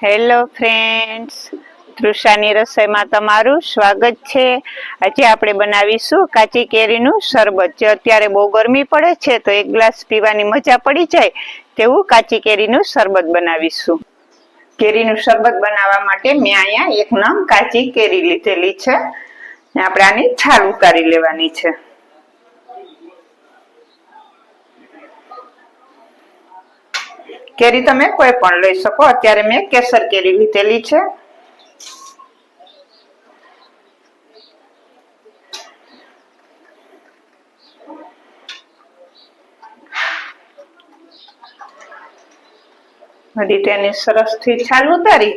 Hello friends, તૃષાની રસોઈમાં તમારું સ્વાગત છે। આજે આપણે બનાવીશું કાચી કેરીનું શરબત। જે અત્યારે બહુ ગરમી પડે છે તો એક ગ્લાસ પીવાની મજા પડી જાય તેવું કાચી કેરીનું શરબત બનાવીશું। કેરીનું શરબત બનાવવા માટે મેં અહીંયા એક નંગ કાચી કેરી લીધેલી છે। આપણે આની છાલ ઉતારી લેવાની છે। કેરી તમે કોઈ પણ લઈ શકો। અત્યારે મેં કેસર કેરી લીધેલી છે। તેની સરસથી છાલ ઉતારી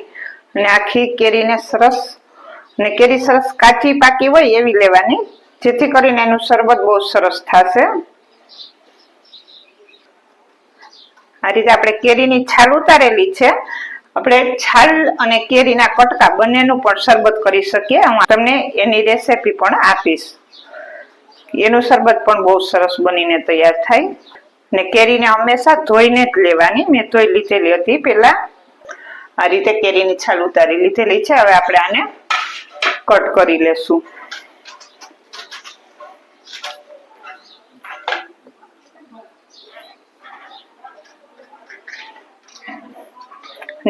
અને આખી કેરીને સરસ અને કેરી સરસ કાચી પાકી હોય એવી લેવાની, જેથી કરીને એનું શરબત બહુ સરસ થશે। આ રીતે આપણે કેરીની છાલ ઉતારેલી છે। આપણે છાલ અને કેરીના કટકા બંનેનું પણ શરબત કરી શકીએ। હું તમને એની રેસીપી પણ આપીશ। એનું શરબત પણ બહુ સરસ બનીને તૈયાર થાય। ને કેરીને હંમેશા ધોઈને જ લેવાની। મેં ધોઈ લીધેલી હતી પેલા। આ રીતે કેરીની છાલ ઉતારી લીધેલી છે। હવે આપણે આને કટ કરી લેશું।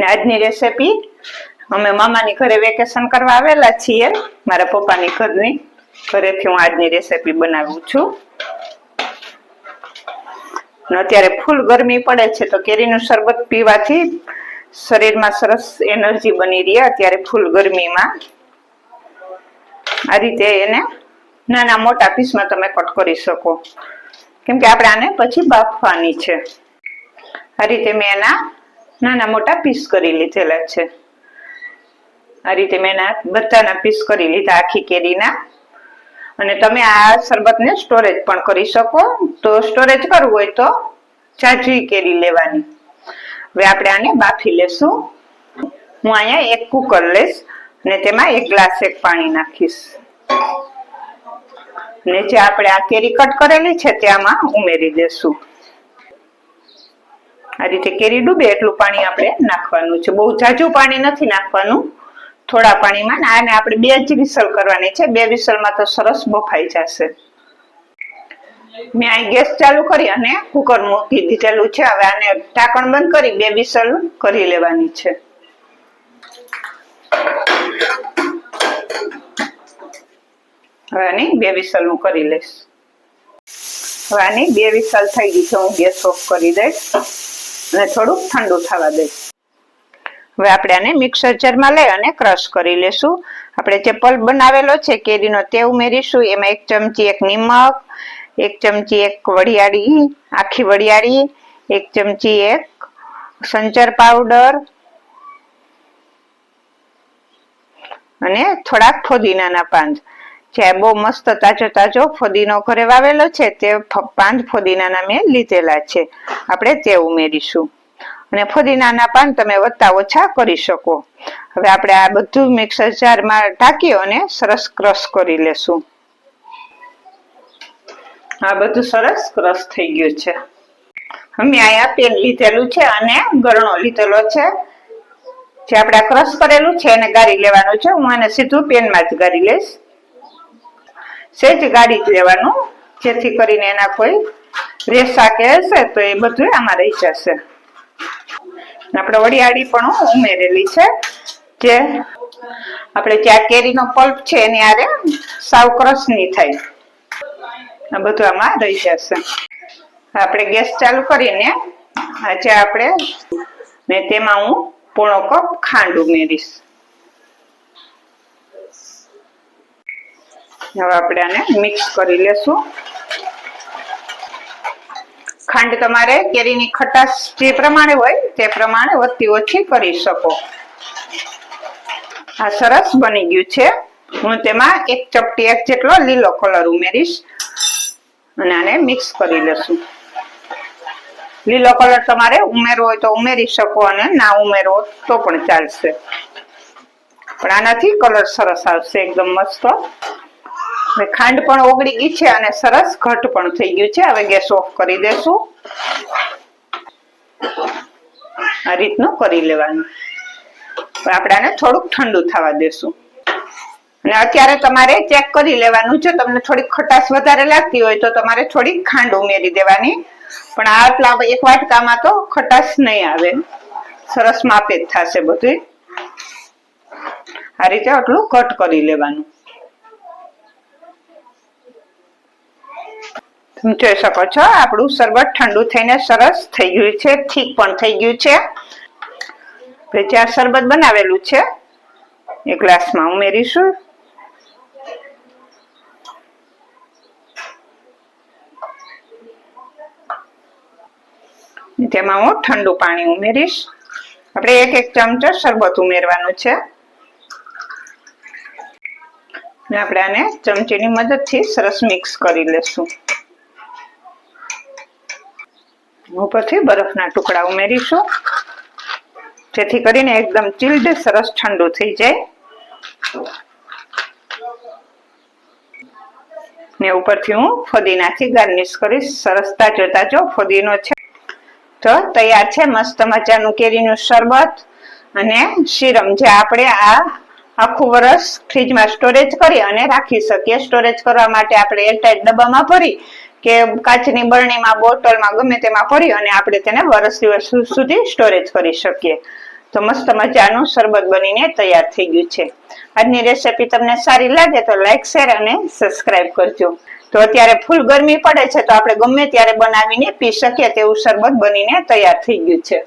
આજની રેસીપી અમે મામાની ઘરે વેકેશન કરવા આવેલા છીએ। મારા પપ્પાની ઘરેથી હું આજની રેસીપી બનાવું છું। અત્યારે ફૂલ ગરમી પડે છે તો કેરીનું શરબત પીવાથી શરીરમાં સરસ એનર્જી બની રહે। અત્યારે ફૂલ ગરમીમાં આ રીતે એને નાના મોટા પીસમાં તમે કટ કરી શકો, કેમ કે આપણે આને પછી બાફવાની છે। આ રીતે મેં એના નાના મોટા પીસ કરી લીધેલા છે। આ રીતે મેં એના બધાના પીસ કરી લીધા આખી કેરીના। અને તમે આ શરબતને સ્ટોરેજ પણ કરી શકો। તો સ્ટોરેજ કરવું હોય તો જાજી કેરી લેવાની। હવે આપણે આને બાફી લેશું। હું અહીંયા એક કુકર લઈશ અને તેમાં એક ગ્લાસ પાણી નાખીશ ને જે આપણે આ કેરી કટ કરેલી છે તેમાં ઉમેરી દેશું। આ રીતે કેરી ડૂબે એટલું પાણી આપણે નાખવાનું છે। બહુ જાજુ પાણી નથી નાખવાનું, થોડા પાણીમાં। આને આપણે 2 જ વિસલ કરવાની છે। 2 વિસલમાં તો સરસ બફાઈ જશે। મેં અહીં ગેસ ચાલુ કરી અને કુકર મૂકી દીધેલું છે। હવે આને ઢાંકણ બંધ કરી 2 વિસલ કરી લેવાની છે। હવે આની 2 વિસલ હું કરી લઈશ। હવે આની 2 વિસલ થઈ ગઈ છે। હું ગેસ ઓફ કરી દઈશ અને થોડુંક ઠંડુ થવા દઈશ। હવે આપણે આને મિક્સર જારમાં લઈ અને ક્રશ કરી લેશું। આપણે જે પલ્પ બનાવેલો છે કેરીનો તે ઉમેરીશું। એમાં 1 ચમચી નિમક, 1 ચમચી વરિયાળી, આખી વરિયાળી, 1 ચમચી સંચર પાવડર અને થોડાક ફુદીનાના પાન। જે બહુ મસ્ત તાજો તાજો ફુદીનો ઘરે વાવેલો છે તે પાન ફુદીનાના મેં લીધેલા છે, આપણે તે ઉમેરીશું। અને ફુદીનાના પાન તમે વધતા ઓછા કરી શકો। હવે આપણે આ બધું મિક્સર જારમાં ઢાંકી અને સરસ ક્રશ કરી લેશું। આ બધું સરસ ક્રશ થઈ ગયું છે। અમે અહીંયા પેન લીધેલું છે અને ગરણો લીધેલો છે। જે આપણે ક્રશ કરેલું છે એને ગાળી લેવાનું છે। હું આને સીધું પેનમાં જ ગાળી લઈશ। સહેજ ગાળી જ લેવાનું, જેથી કરીને એના કોઈ રેસા કે હશે તો એ બધું આમાં રહી જશે। આપણે વરિયાળી પણ ઉમેરેલી છે। જે આપણે જે આ કેરીનો પલ્પ છે એની આરે સાવ ક્રશ નહીં થાય, આ બધું આમાં રહી જશે। આપણે ગેસ ચાલુ કરીને આજે આપણે ને તેમાં હું પોણો કપ ખાંડ ઉમેરીશ। હવે આપણે આને મિક્સ કરી લેશું। ખાંડ તમારે કેરીની ખટાશ જે પ્રમાણે હોય તે પ્રમાણે વધતી ઓછી કરી શકો। આ સરસ બની ગયું છે। હું તેમાં 1 ચપટી જેટલો લીલો કલર ઉમેરીશ અને આને મિક્સ કરી લેશું। લીલો કલર તમારે ઉમેરવો હોય તો ઉમેરી શકો અને ના ઉમેરવો તો પણ ચાલશે, પણ આનાથી કલર સરસ આવશે, એકદમ મસ્ત। ખાંડ પણ ઓગળી ગઈ છે અને સરસ ઘટ પણ થઈ ગયું છે। હવે ગેસ ઓફ કરી દેશું। આ રીતનું કરી લેવાનું। આપણે આને થોડુંક ઠંડુ થવા દેશું. અને અત્યારે તમારે ચેક કરી લેવાનું છે, તમને થોડીક ખટાશ વધારે લાગતી હોય તો તમારે થોડીક ખાંડ ઉમેરી દેવાની, પણ આટલા એક વાટકામાં તો ખટાશ નહીં આવે, સરસ માપે જ થશે બધું. આ રીતે આટલું કટ કરી લેવાનું. તમે જોઈ શકો છો આપણું શરબત ઠંડુ થઈને સરસ થઈ ગયું છે, ઠીક પણ થઈ ગયું છે. જે આ શરબત બનાવેલું છે એક ગ્લાસમાં ઉમેરીશું. તેમાં હું ઠંડુ પાણી ઉમેરીશ. આપણે એક ચમચો શરબત ઉમેરવાનું છે ને આપણે આને ચમચીની મદદથી સરસ મિક્સ કરી લેશું. ઉપરથી બરફના ટુકડા ઉમેરીશું જેથી કરીને એકદમ ચીલ્ડ સરસ ઠંડુ થઈ જાય. ને ઉપરથી હું ફુદીનાથી ગાર્નિશ કરીશ. સરસ તાજો તાજો ફુદીનો છે. તો તૈયાર છે મસ્ત મજાનું કેરીનું શરબત અને શીરમ, જે આપણે આ આખું વર્ષ ફ્રીજમાં સ્ટોરેજ કરી અને રાખી શકીએ. સ્ટોરેજ કરવા માટે આપણે એરટાઇટ ડબ્બામાં ભરી કે કાચની બરણીમાં, બોટલમાં, ગમે તેમાં ભરી અને આપણે તેને વર્ષ દિવસ સુધી સ્ટોરેજ કરી શકીએ. તો મસ્ત મજાનું શરબત બનીને તૈયાર થઈ ગયું છે. આજની રેસીપી તમને સારી લાગે તો લાઈક, શેર અને સબસ્ક્રાઇબ કરજો. તો અત્યારે ફૂલ ગરમી પડે છે તો આપણે ગમે ત્યારે બનાવીને પી શકીએ તેવું શરબત બનીને તૈયાર થઈ ગયું છે.